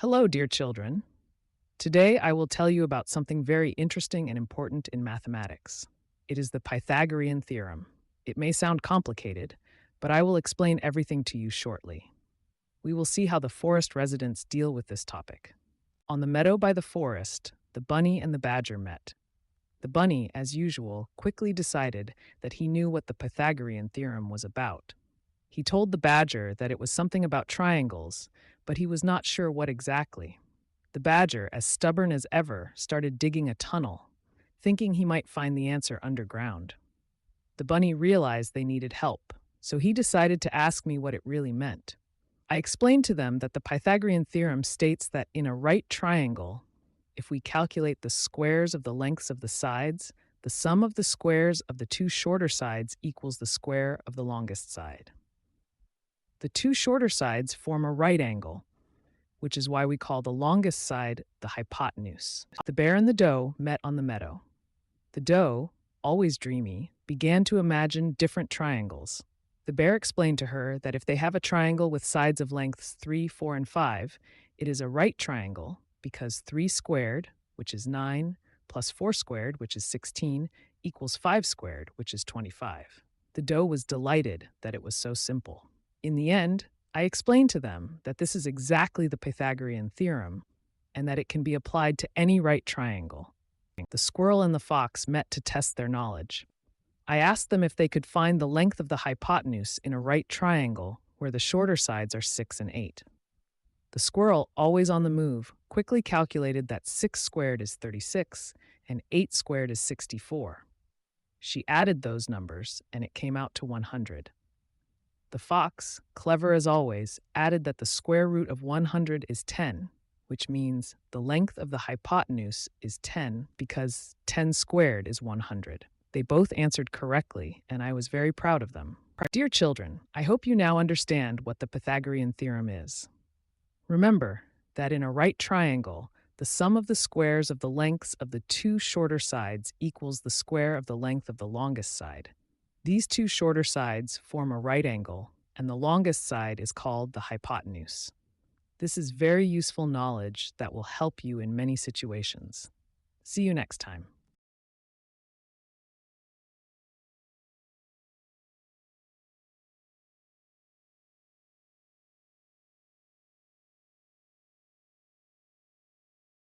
Hello, dear children. Today I will tell you about something very interesting and important in mathematics. It is the Pythagorean Theorem. It may sound complicated, but I will explain everything to you shortly. We will see how the forest residents deal with this topic. On the meadow by the forest, the bunny and the badger met. The bunny, as usual, quickly decided that he knew what the Pythagorean theorem was about. He told the badger that it was something about triangles, but he was not sure what exactly. The badger, as stubborn as ever, started digging a tunnel, thinking he might find the answer underground. The bunny realized they needed help, so he decided to ask me what it really meant. I explained to them that the Pythagorean theorem states that in a right triangle, if we calculate the squares of the lengths of the sides, the sum of the squares of the two shorter sides equals the square of the longest side. The two shorter sides form a right angle, which is why we call the longest side the hypotenuse. The bear and the doe met on the meadow. The doe, always dreamy, began to imagine different triangles. The bear explained to her that if they have a triangle with sides of lengths 3, 4, and 5, it is a right triangle because 3 squared, which is 9, plus 4 squared, which is 16, equals 5 squared, which is 25. The doe was delighted that it was so simple. In the end, I explained to them that this is exactly the Pythagorean theorem and that it can be applied to any right triangle. The squirrel and the fox met to test their knowledge. I asked them if they could find the length of the hypotenuse in a right triangle where the shorter sides are 6 and 8. The squirrel, always on the move, quickly calculated that 6 squared is 36 and 8 squared is 64. She added those numbers and it came out to 100. The fox, clever as always, added that the square root of 100 is 10, which means the length of the hypotenuse is 10 because 10 squared is 100. They both answered correctly, and I was very proud of them. Dear children, I hope you now understand what the Pythagorean theorem is. Remember that in a right triangle, the sum of the squares of the lengths of the two shorter sides equals the square of the length of the longest side. These two shorter sides form a right angle, and the longest side is called the hypotenuse. This is very useful knowledge that will help you in many situations. See you next time.